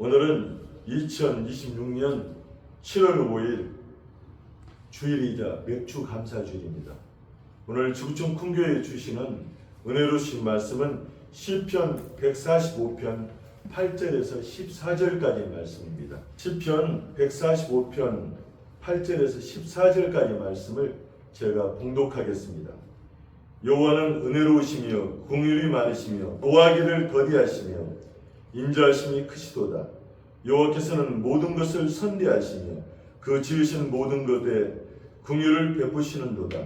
오늘은 2026년 7월 5일 주일이자 맥주 감사주일입니다. 오늘 지구촌 큰교회에 주시는 은혜로우신 말씀은 시편 145편 8절에서 14절까지 말씀입니다. 시편 145편 8절에서 14절까지 말씀을 제가 봉독하겠습니다. 여호와는 은혜로우시며 긍휼이 많으시며 노하기를 더디하시며 인자하심이 크시도다. 여호와께서는 모든 것을 선대하시며 그 지으신 모든 것에 긍휼을 베푸시는도다.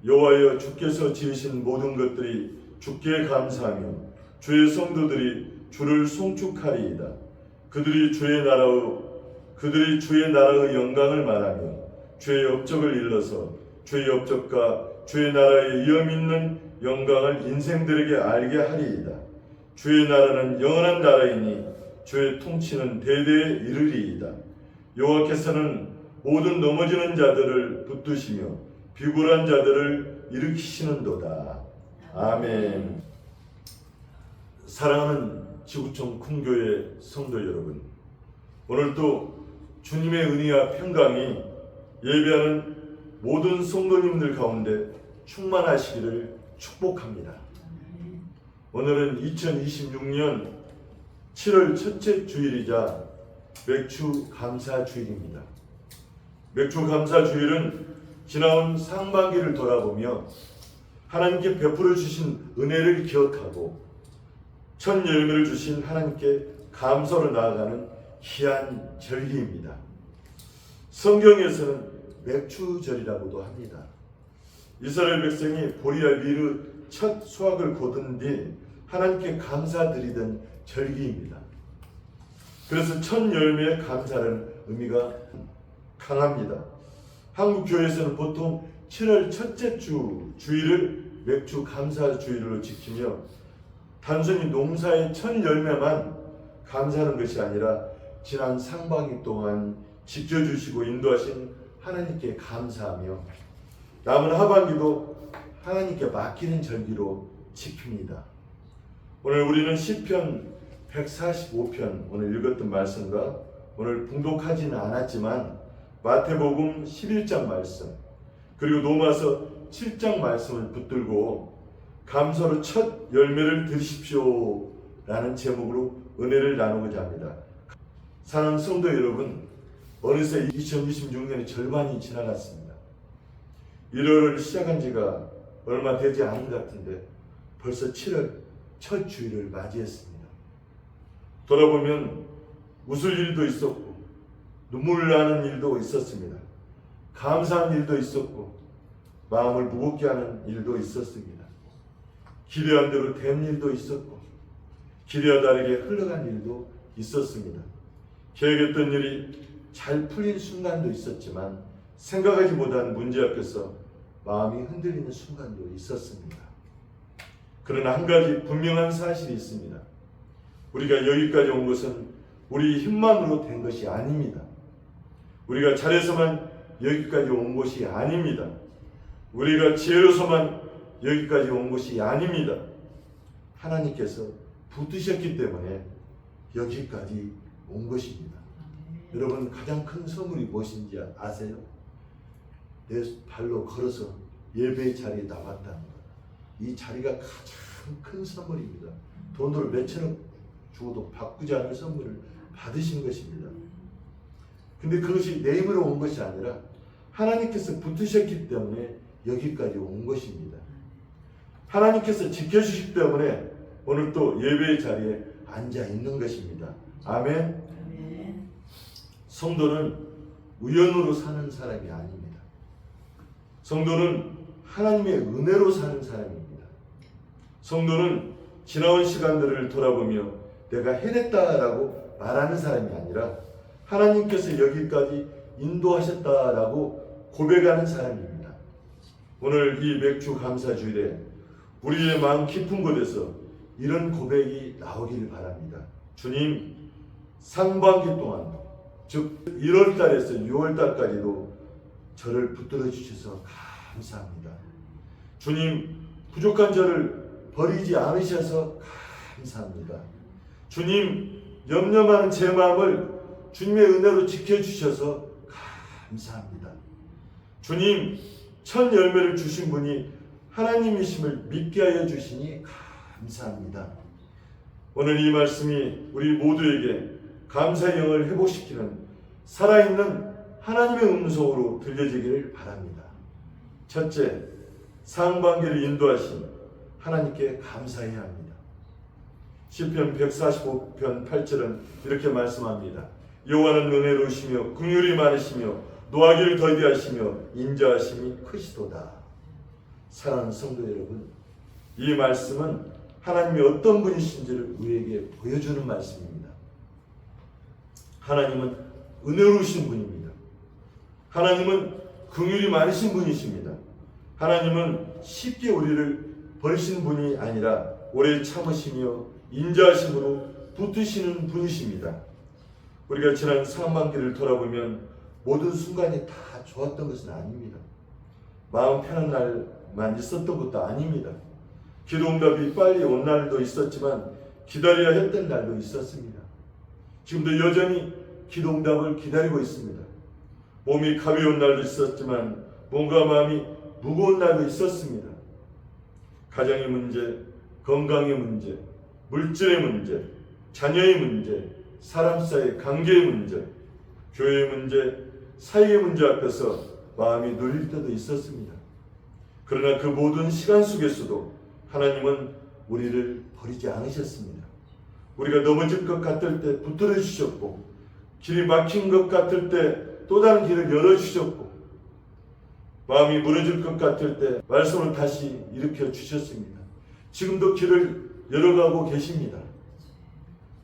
여호와여, 주께서 지으신 모든 것들이 주께 감사하며 주의 성도들이 주를 송축하리이다. 그들이 주의 나라의 영광을 말하며 주의 업적을 일러서 주의 업적과 주의 나라의 위엄 있는 영광을 인생들에게 알게 하리이다. 주의 나라는 영원한 나라이니 주의 통치는 대대에 이르리이다. 여호와께서는 모든 넘어지는 자들을 붙드시며 비굴한 자들을 일으키시는도다. 아멘. 사랑하는 지구촌 큰교회 성도 여러분, 오늘도 주님의 은혜와 평강이 예배하는 모든 성도님들 가운데 충만하시기를 축복합니다. 오늘은 2026년 7월 첫째 주일이자 맥주 감사 주일입니다. 맥주 감사 주일은 지나온 상반기를 돌아보며 하나님께 베풀어 주신 은혜를 기억하고 첫 열매를 주신 하나님께 감사로 나아가는 귀한 절기입니다. 성경에서는 맥주절이라고도 합니다. 이스라엘 백성이 보리알 밀의 첫 수확을 거둔 뒤 하나님께 감사드리던 절기입니다. 그래서 첫 열매의 감사라는 의미가 강합니다. 한국 교회에서는 보통 7월 첫째 주일을 맥주 감사 주일로 지키며 단순히 농사의 첫 열매만 감사하는 것이 아니라 지난 상반기 동안 지켜주시고 인도하신 하나님께 감사하며 남은 하반기도 하나님께 맡기는 절기로 지킵니다. 오늘 우리는 시편 145편 오늘 읽었던 말씀과 오늘 봉독하지는 않았지만 마태복음 11장 말씀 그리고 로마서 7장 말씀을 붙들고 감사로 첫 열매를 드십시오 라는 제목으로 은혜를 나누고자 합니다. 사랑하는 성도 여러분, 어느새 2026년의 절반이 지나갔습니다. 1월을 시작한 지가 얼마 되지 않은 것 같은데 벌써 7월 첫 주일을 맞이했습니다. 돌아보면 웃을 일도 있었고 눈물 나는 일도 있었습니다. 감사한 일도 있었고 마음을 무겁게 하는 일도 있었습니다. 기대한 대로 된 일도 있었고 기대와 다르게 흘러간 일도 있었습니다. 계획했던 일이 잘 풀린 순간도 있었지만 생각하지 못한 문제 앞에서 마음이 흔들리는 순간도 있었습니다. 그러나 한 가지 분명한 사실이 있습니다. 우리가 여기까지 온 것은 우리 힘만으로 된 것이 아닙니다. 우리가 잘해서만 여기까지 온 것이 아닙니다. 우리가 지혜로서만 여기까지 온 것이 아닙니다. 하나님께서 붙드셨기 때문에 여기까지 온 것입니다. 여러분, 가장 큰 선물이 무엇인지 아세요? 내 발로 걸어서 예배의 자리에 나왔다는 것. 이 자리가 가장 큰 선물입니다. 돈으로 몇천억 주어도 바꾸지 않을 선물을 받으신 것입니다. 근데 그것이 내 힘으로 온 것이 아니라 하나님께서 붙으셨기 때문에 여기까지 온 것입니다. 하나님께서 지켜주시기 때문에 오늘 또 예배의 자리에 앉아 있는 것입니다. 아멘. 성도는 우연으로 사는 사람이 아닙니다. 성도는 하나님의 은혜로 사는 사람입니다. 성도는 지나온 시간들을 돌아보며 내가 해냈다라고 말하는 사람이 아니라 하나님께서 여기까지 인도하셨다라고 고백하는 사람입니다. 오늘 이 맥주 감사주일에 우리의 마음 깊은 곳에서 이런 고백이 나오길 바랍니다. 주님, 상반기 동안 즉 1월달에서 6월달까지도 저를 붙들어 주셔서 감사합니다. 주님, 부족한 저를 버리지 않으셔서 감사합니다. 주님, 염려 많은 제 마음을 주님의 은혜로 지켜주셔서 감사합니다. 주님 첫 열매를 주신 분이 하나님이심을 믿게 하여 주시니 감사합니다. 오늘 이 말씀이 우리 모두에게 감사의 영을 회복시키는 살아있는 하나님의 음성으로 들려지기를 바랍니다. 첫째, 상반기를 인도하신 하나님께 감사해야 합니다. 시편 145편 8절은 이렇게 말씀합니다. 여호와는 은혜로우시며 긍휼이 많으시며 노하기를 더디하시며 인자하심이 크시도다. 사랑하는 성도 여러분, 이 말씀은 하나님이 어떤 분이신지를 우리에게 보여주는 말씀입니다. 하나님은 은혜로우신 분입니다. 하나님은 긍휼이 많으신 분이십니다. 하나님은 쉽게 우리를 버리신 분이 아니라 오래 참으시며 인자하심으로 붙드시는 분이십니다. 우리가 지난 상반기를 돌아보면 모든 순간이 다 좋았던 것은 아닙니다. 마음 편한 날만 있었던 것도 아닙니다. 기도응답이 빨리 온 날도 있었지만 기다려야 했던 날도 있었습니다. 지금도 여전히 기도응답을 기다리고 있습니다. 몸이 가벼운 날도 있었지만 몸과 마음이 무거운 날도 있었습니다. 가정의 문제, 건강의 문제, 물질의 문제, 자녀의 문제, 사람 사이의 관계의 문제, 교회의 문제, 사회의 문제 앞에서 마음이 눌릴 때도 있었습니다. 그러나 그 모든 시간 속에서도 하나님은 우리를 버리지 않으셨습니다. 우리가 넘어질 것 같을 때 붙들어 주셨고, 길이 막힌 것 같을 때 또 다른 길을 열어주셨고, 마음이 무너질 것 같을 때 말씀을 다시 일으켜 주셨습니다. 지금도 길을 열어가고 계십니다.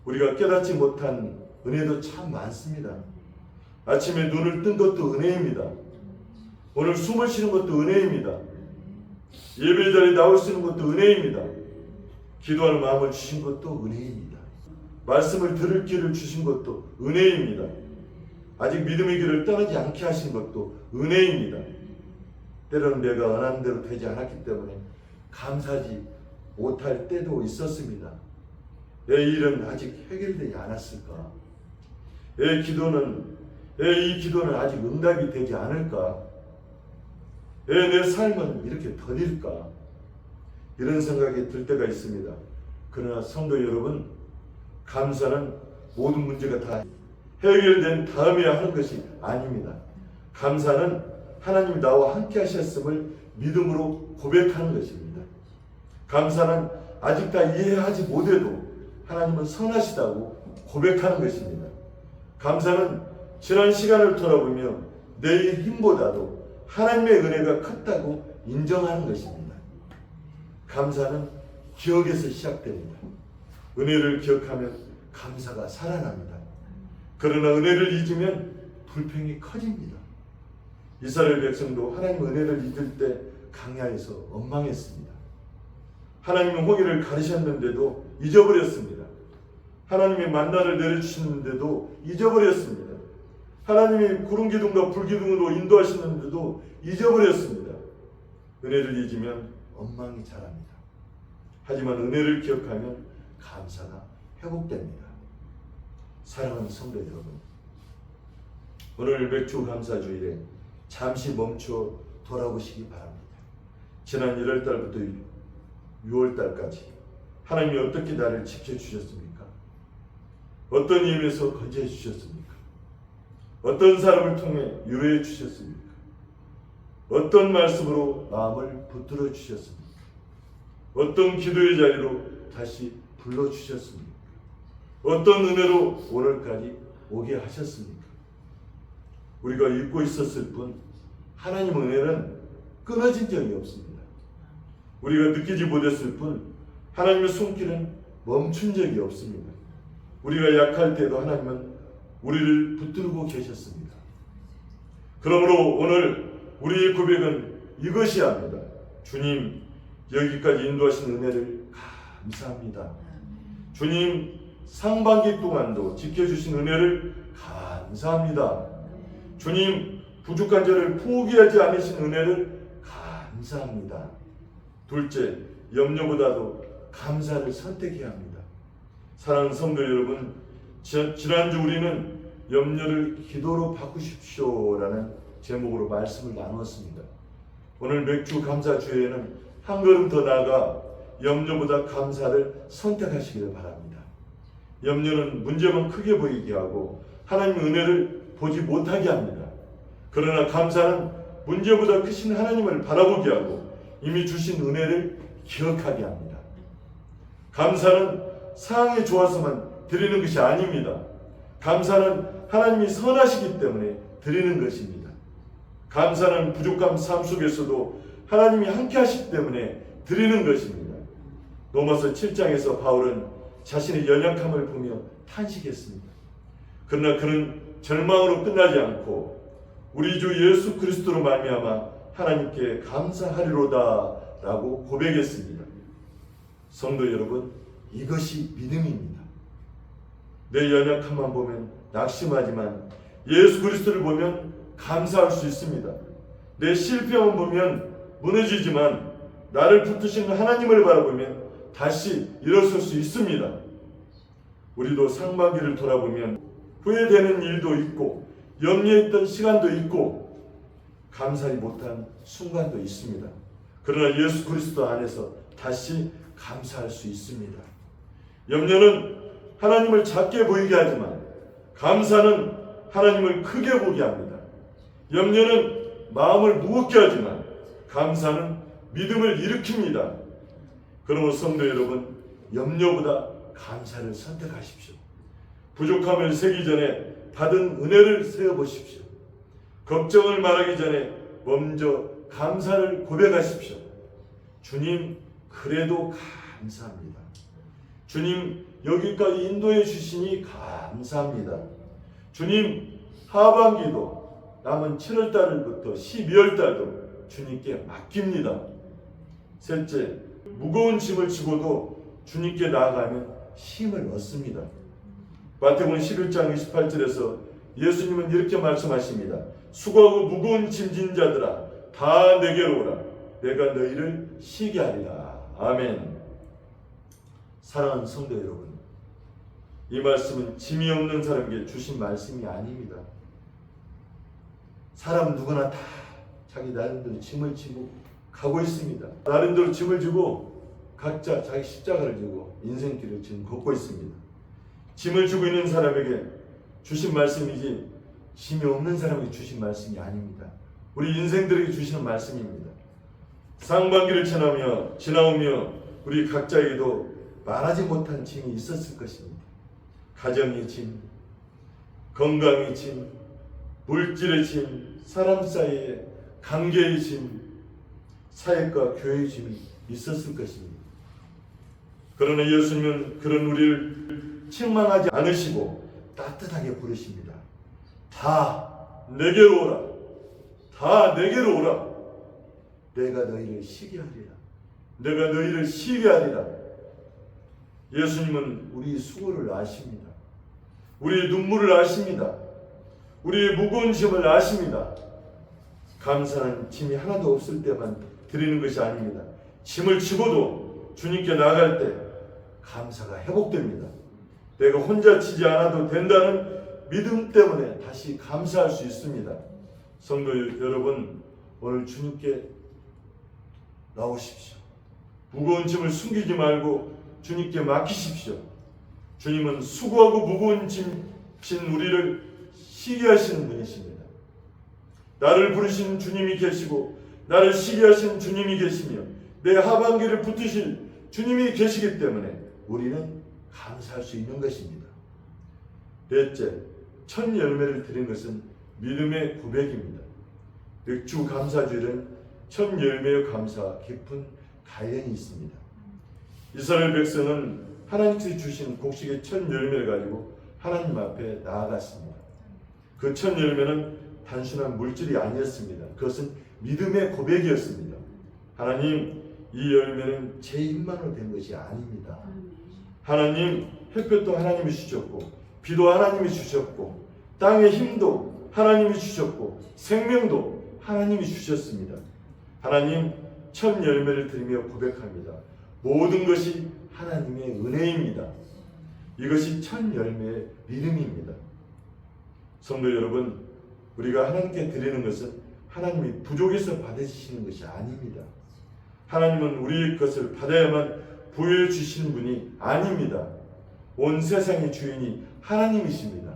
우리가 깨닫지 못한 은혜도 참 많습니다. 아침에 눈을 뜬 것도 은혜입니다. 오늘 숨을 쉬는 것도 은혜입니다. 예배 자리에 나올 수 있는 것도 은혜입니다. 기도하는 마음을 주신 것도 은혜입니다. 말씀을 들을 길을 주신 것도 은혜입니다. 아직 믿음의 길을 떠나지 않게 하신 것도 은혜입니다. 때로는 내가 원하는 대로 되지 않았기 때문에 감사하지 못할 때도 있었습니다. 내 일은 아직 해결되지 않았을까? 이 기도는 아직 응답이 되지 않을까? 내 삶은 이렇게 더딜까? 이런 생각이 들 때가 있습니다. 그러나 성도 여러분, 감사는 모든 문제가 다 해결된 다음에야 하는 것이 아닙니다. 감사는 하나님이 나와 함께 하셨음을 믿음으로 고백하는 것입니다. 감사는 아직 다 이해하지 못해도 하나님은 선하시다고 고백하는 것입니다. 감사는 지난 시간을 돌아보며 내 힘보다도 하나님의 은혜가 컸다고 인정하는 것입니다. 감사는 기억에서 시작됩니다. 은혜를 기억하면 감사가 살아납니다. 그러나 은혜를 잊으면 불평이 커집니다. 이스라엘 백성도 하나님의 은혜를 잊을 때 강야에서 원망했습니다. 하나님은 홍해를 가르셨는데도 잊어버렸습니다. 하나님이 만나를 내려주시는데도 잊어버렸습니다. 하나님이 구름 기둥과 불 기둥으로 인도하시는데도 잊어버렸습니다. 은혜를 잊으면 원망이 자랍니다. 하지만 은혜를 기억하면 감사가 회복됩니다. 사랑하는 성도 여러분, 오늘 맥주 감사주일에 잠시 멈춰 돌아보시기 바랍니다. 지난 1월달부터 6월달까지 하나님이 어떻게 나를 지켜주셨습니까? 어떤 힘에서 건져해 주셨습니까? 어떤 사람을 통해 위로해 주셨습니까? 어떤 말씀으로 마음을 붙들어 주셨습니까? 어떤 기도의 자리로 다시 불러주셨습니까? 어떤 은혜로 오늘까지 오게 하셨습니까? 우리가 잊고 있었을 뿐 하나님 은혜는 끊어진 적이 없습니다. 우리가 느끼지 못했을 뿐 하나님의 손길은 멈춘 적이 없습니다. 우리가 약할 때도 하나님은 우리를 붙들고 계셨습니다. 그러므로 오늘 우리의 고백은 이것이 합니다. 주님, 여기까지 인도하신 은혜를 감사합니다. 주님, 상반기 동안도 지켜주신 은혜를 감사합니다. 주님, 부족한 저를 포기하지 않으신 은혜를 감사합니다. 둘째, 염려보다도 감사를 선택해야 합니다. 사랑하는 성도 여러분, 지난주 우리는 염려를 기도로 바꾸십시오라는 제목으로 말씀을 나누었습니다. 오늘 맥주 감사 주에는 한 걸음 더 나아가 염려보다 감사를 선택하시기를 바랍니다. 염려는 문제만 크게 보이게 하고 하나님의 은혜를 보지 못하게 합니다. 그러나 감사는 문제보다 크신 하나님을 바라보게 하고 이미 주신 은혜를 기억하게 합니다. 감사는 상황이 좋아서만 드리는 것이 아닙니다. 감사는 하나님이 선하시기 때문에 드리는 것입니다. 감사는 부족한 삶 속에서도 하나님이 함께 하시기 때문에 드리는 것입니다. 로마서 7장에서 바울은 자신의 연약함을 보며 탄식했습니다. 그러나 그는 절망으로 끝나지 않고 우리 주 예수 그리스도로 말미암아 하나님께 감사하리로다 라고 고백했습니다. 성도 여러분, 이것이 믿음입니다. 내 연약함만 보면 낙심하지만 예수 그리스도를 보면 감사할 수 있습니다. 내 실패만 보면 무너지지만 나를 붙드시는 하나님을 바라보면 다시 일어설 수 있습니다. 우리도 상반기를 돌아보면 후회되는 일도 있고 염려했던 시간도 있고 감사히 못한 순간도 있습니다. 그러나 예수 그리스도 안에서 다시 감사할 수 있습니다. 염려는 하나님을 작게 보이게 하지만 감사는 하나님을 크게 보게 합니다. 염려는 마음을 무겁게 하지만 감사는 믿음을 일으킵니다. 그러므로 성도 여러분, 염려보다 감사를 선택하십시오. 부족함을 세기 전에 받은 은혜를 세어보십시오. 걱정을 말하기 전에 먼저 감사를 고백하십시오. 주님, 그래도 감사합니다. 주님, 여기까지 인도해 주시니 감사합니다. 주님, 하반기도 남은 7월달부터 12월달도 주님께 맡깁니다. 셋째, 무거운 짐을 지고도 주님께 나아가면 힘을 얻습니다. 마태복음 11장 28절에서 예수님은 이렇게 말씀하십니다. 수고하고 무거운 짐진 자들아 다 내게로 오라. 내가 너희를 쉬게 하리라. 아멘. 사랑하는 성도 여러분, 이 말씀은 짐이 없는 사람에게 주신 말씀이 아닙니다. 사람 누구나 다 자기 나름대로 짐을 지고 가고 있습니다. 나름대로 짐을 지고 각자 자기 십자가를 지고 인생길을 지금 걷고 있습니다. 짐을 지고 있는 사람에게 주신 말씀이지 짐이 없는 사람에게 주신 말씀이 아닙니다. 우리 인생들에게 주시는 말씀입니다. 상반기를 지나오며 우리 각자에게도 말하지 못한 짐이 있었을 것입니다. 가정의 짐, 건강의 짐, 물질의 짐, 사람 사이의 관계의 짐, 사역과 교회의 짐이 있었을 것입니다. 그러나 예수님은 그런 우리를 책망하지 않으시고 따뜻하게 부르십니다. 다 내게로 오라. 다 내게로 오라. 내가 너희를 쉬게 하리라. 내가 너희를 쉬게 하리라. 예수님은 우리 수고를 아십니다. 우리의 눈물을 아십니다. 우리의 무거운 짐을 아십니다. 감사는 짐이 하나도 없을 때만 드리는 것이 아닙니다. 짐을 지고도 주님께 나갈 때 감사가 회복됩니다. 내가 혼자 지지 않아도 된다는 믿음 때문에 다시 감사할 수 있습니다. 성도 여러분, 오늘 주님께 나오십시오. 무거운 짐을 숨기지 말고 주님께 맡기십시오. 주님은 수고하고 무거운 짐진 우리를 쉬게 하시는 분이십니다. 나를 부르신 주님이 계시고 나를 쉬게 하신 주님이 계시며 내 하반기를 붙드실 주님이 계시기 때문에 우리는 감사할 수 있는 것입니다. 넷째, 첫 열매를 드린 것은 믿음의 고백입니다. 맥주 감사주일은 첫 열매의 감사와 깊은 관련이 있습니다. 이스라엘 백성은 하나님께서 주신 곡식의 첫 열매를 가지고 하나님 앞에 나아갔습니다. 그 첫 열매는 단순한 물질이 아니었습니다. 그것은 믿음의 고백이었습니다. 하나님, 이 열매는 제 힘만으로 된 것이 아닙니다. 하나님, 햇볕도 하나님이 주셨고 비도 하나님이 주셨고 땅의 힘도 하나님이 주셨고 생명도 하나님이 주셨습니다. 하나님, 첫 열매를 드리며 고백합니다. 모든 것이 하나님의 은혜입니다. 이것이 첫 열매의 믿음입니다. 성도 여러분, 우리가 하나님께 드리는 것은 하나님이 부족해서 받으시는 것이 아닙니다. 하나님은 우리의 것을 받아야만 부여해 주시는 분이 아닙니다. 온 세상의 주인이 하나님이십니다.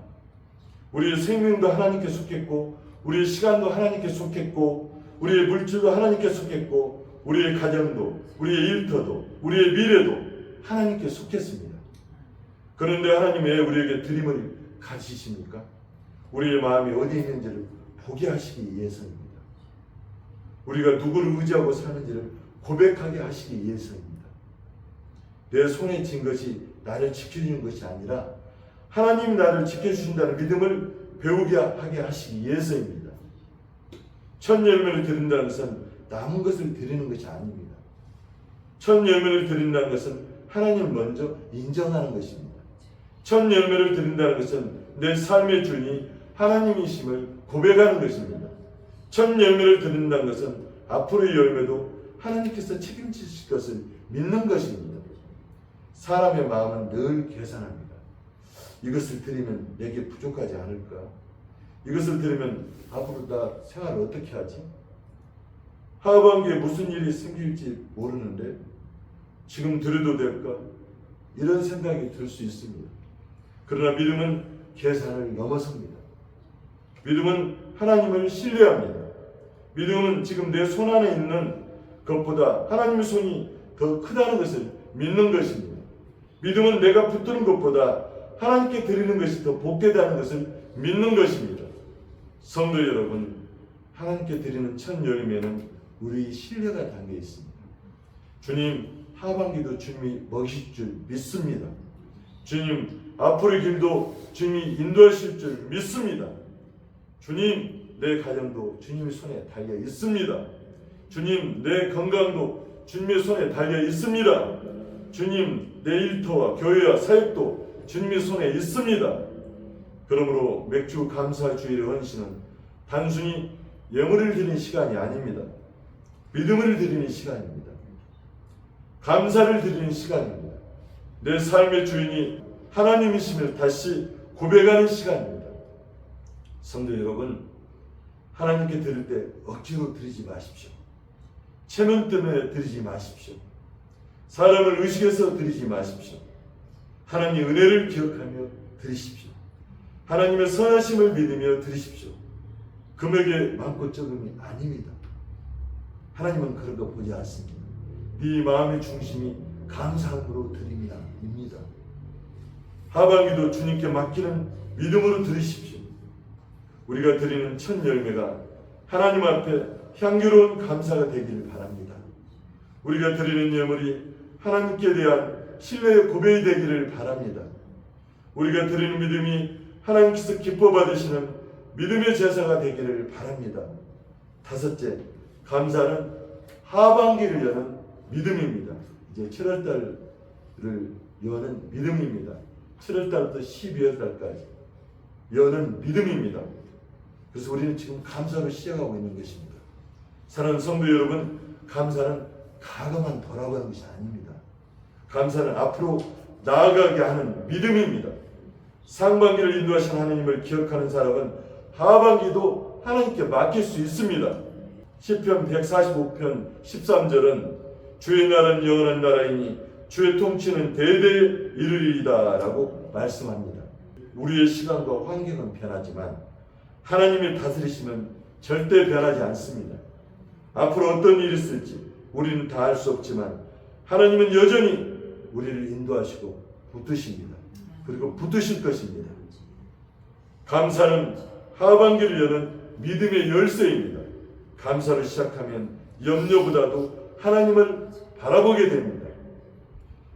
우리의 생명도 하나님께 속했고, 우리의 시간도 하나님께 속했고, 우리의 물질도 하나님께 속했고, 우리의 가정도, 우리의 일터도, 우리의 미래도 하나님께 속했습니다. 그런데 하나님 왜 우리에게 드림을 가지십니까? 우리의 마음이 어디 있는지를 보게 하시기 위해서입니다. 우리가 누구를 의지하고 사는지를 고백하게 하시기 위해서입니다. 내 손에 쥔 것이 나를 지켜주는 것이 아니라 하나님이 나를 지켜주신다는 믿음을 배우게 하게 하시기 위해서입니다. 첫 열매를 드린다는 것은 남은 것을 드리는 것이 아닙니다. 첫 열매를 드린다는 것은 하나님을 먼저 인정하는 것입니다. 첫 열매를 드린다는 것은 내 삶의 주인이 하나님이심을 고백하는 것입니다. 첫 열매를 드린다는 것은 앞으로의 열매도 하나님께서 책임지실 것을 믿는 것입니다. 사람의 마음은 늘 계산합니다. 이것을 드리면 내게 부족하지 않을까? 이것을 드리면 앞으로 나 생활을 어떻게 하지? 하반기에 무슨 일이 생길지 모르는데 지금 드려도 될까? 이런 생각이 들 수 있습니다. 그러나 믿음은 계산을 넘어섭니다. 믿음은 하나님을 신뢰합니다. 믿음은 지금 내 손 안에 있는 것보다 하나님의 손이 더 크다는 것을 믿는 것입니다. 믿음은 내가 붙드는 것보다 하나님께 드리는 것이 더 복되다는 것을 믿는 것입니다. 성도 여러분, 하나님께 드리는 첫 열매는 우리 신뢰가 담겨 있습니다. 주님, 하반기도 주님이 먹이실 줄 믿습니다. 주님, 앞으로의 길도 주님이 인도하실 줄 믿습니다. 주님, 내 가정도 주님의 손에 달려 있습니다. 주님, 내 건강도 주님의 손에 달려 있습니다. 주님, 내 일터와 교회와 사역도 주님의 손에 있습니다. 그러므로 맥주 감사 주일의 헌신은 단순히 예물을 드리는 시간이 아닙니다. 믿음을 드리는 시간입니다. 감사를 드리는 시간입니다. 내 삶의 주인이 하나님이심을 다시 고백하는 시간입니다. 성도 여러분, 하나님께 드릴 때 억지로 드리지 마십시오. 체면 때문에 드리지 마십시오. 사람을 의식해서 드리지 마십시오. 하나님의 은혜를 기억하며 드리십시오. 하나님의 선하심을 믿으며 드리십시오. 금액의 많고 적음이 아닙니다. 하나님은 그런 거 보지 않습니다. 네 마음의 중심이 감사함으로 드림이입니다. 하반기도 주님께 맡기는 믿음으로 드리십시오. 우리가 드리는 첫 열매가 하나님 앞에 향기로운 감사가 되기를 바랍니다. 우리가 드리는 예물이 하나님께 대한 신뢰의 고백이 되기를 바랍니다. 우리가 드리는 믿음이 하나님께서 기뻐 받으시는 믿음의 제사가 되기를 바랍니다. 다섯째, 감사는 하반기를 여는 믿음입니다. 이제 7월달을 여는 믿음입니다. 7월달부터 12월달까지 여는 믿음입니다. 그래서 우리는 지금 감사로 시작하고 있는 것입니다. 사랑하는 성도 여러분, 감사는 가가만 돌아가는 것이 아닙니다. 감사는 앞으로 나아가게 하는 믿음입니다. 상반기를 인도하신 하나님을 기억하는 사람은 하반기도 하나님께 맡길 수 있습니다. 시편 145편 13절은 주의 나라는 영원한 나라이니 주의 통치는 대대에 이르리이다 라고 말씀합니다. 우리의 시간과 환경은 변하지만 하나님의 다스리심은 절대 변하지 않습니다. 앞으로 어떤 일이 있을지 우리는 다 알 수 없지만 하나님은 여전히 우리를 인도하시고 붙드십니다. 그리고 붙드실 것입니다. 감사는 하반기를 여는 믿음의 열쇠입니다. 감사를 시작하면 염려보다도 하나님을 바라보게 됩니다.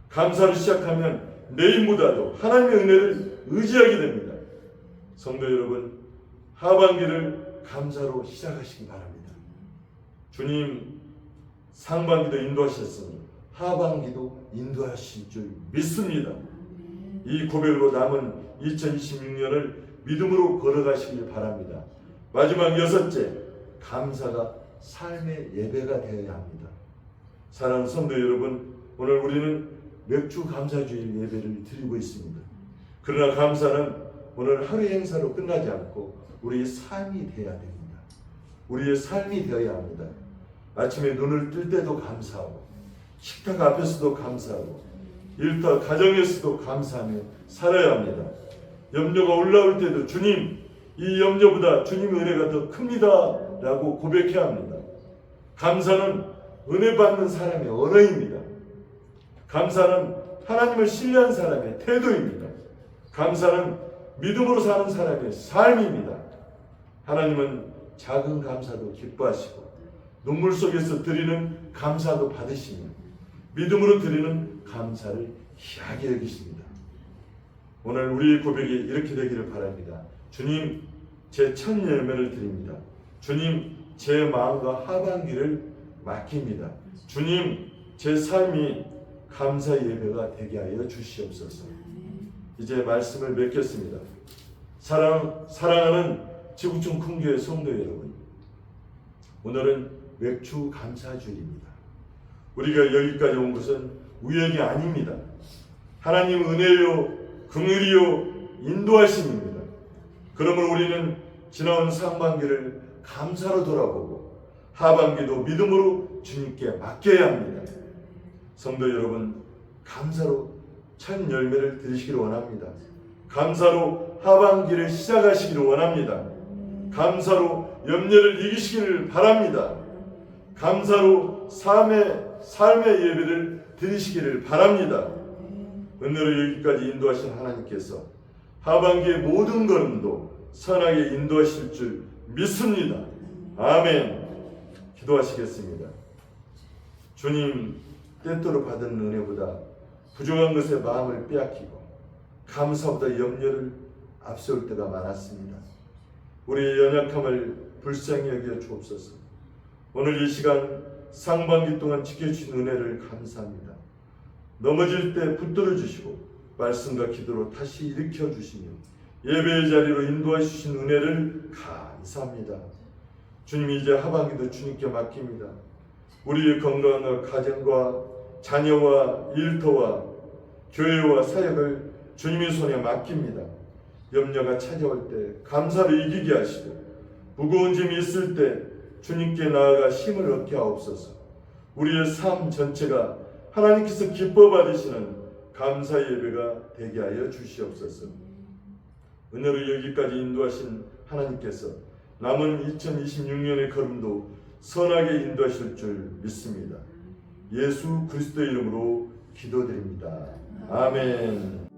감사를 시작하면 내일보다도 하나님의 은혜를 의지하게 됩니다. 성도 여러분, 하반기를 감사로 시작하시기 바랍니다. 주님, 상반기도 인도하셨으니 하반기도 인도하실 줄 믿습니다. 이 고백으로 남은 2026년을 믿음으로 걸어가시길 바랍니다. 마지막 여섯째, 감사가 삶의 예배가 되어야 합니다. 사랑하는 성도 여러분, 오늘 우리는 맥주 감사주일 예배를 드리고 있습니다. 그러나 감사는 오늘 하루 행사로 끝나지 않고 우리의 삶이 되어야 됩니다. 우리의 삶이 되어야 합니다. 아침에 눈을 뜰 때도 감사하고, 식탁 앞에서도 감사하고, 일터 가정에서도 감사하며 살아야 합니다. 염려가 올라올 때도 주님, 이 염려보다 주님의 은혜가 더 큽니다 라고 고백해야 합니다. 감사는 은혜 받는 사람의 언어입니다. 감사는 하나님을 신뢰한 사람의 태도입니다. 감사는 믿음으로 사는 사람의 삶입니다. 하나님은 작은 감사도 기뻐하시고 눈물 속에서 드리는 감사도 받으시며 믿음으로 드리는 감사를 귀하게 여기십니다. 오늘 우리의 고백이 이렇게 되기를 바랍니다. 주님, 제 첫 열매를 드립니다. 주님, 제 마음과 하반기를 맡깁니다. 주님, 제 삶이 감사 예배가 되게 하여 주시옵소서. 이제 말씀을 맺겠습니다. 사랑하는 지구촌 큰교회 성도 여러분, 오늘은 맥주 감사주일입니다. 우리가 여기까지 온 것은 우연이 아닙니다. 하나님 은혜요, 긍휼이요, 인도하심입니다. 그러므로 우리는 지나온 상반기를 감사로 돌아보고 하반기도 믿음으로 주님께 맡겨야 합니다. 성도 여러분, 감사로 첫 열매를 드리시기를 원합니다. 감사로 하반기를 시작하시기를 원합니다. 감사로 염려를 이기시기를 바랍니다. 감사로 삶의 예배를 드리시기를 바랍니다. 은혜로 여기까지 인도하신 하나님께서 하반기의 모든 걸음도 선하게 인도하실 줄 믿습니다. 아멘. 기도하시겠습니다. 주님, 때때로 받은 은혜보다 부족한 것에 마음을 빼앗기고 감사보다 염려를 앞세울 때가 많았습니다. 우리의 연약함을 불쌍히 여겨 주옵소서. 오늘 이 시간 상반기 동안 지켜주신 은혜를 감사합니다. 넘어질 때 붙들어 주시고 말씀과 기도로 다시 일으켜 주시며 예배의 자리로 인도해 주신 은혜를 감사합니다. 주님, 이제 하반기도 주님께 맡깁니다. 우리의 건강과 가정과 자녀와 일터와 교회와 사역을 주님의 손에 맡깁니다. 염려가 찾아올 때 감사로 이기게 하시고 무거운 짐이 있을 때 주님께 나아가 힘을 얻게 하옵소서. 우리의 삶 전체가 하나님께서 기뻐 받으시는 감사 예배가 되게 하여 주시옵소서. 은혜로 여기까지 인도하신 하나님께서 남은 2026년의 걸음도 선하게 인도하실 줄 믿습니다. 예수 그리스도의 이름으로 기도드립니다. 아멘.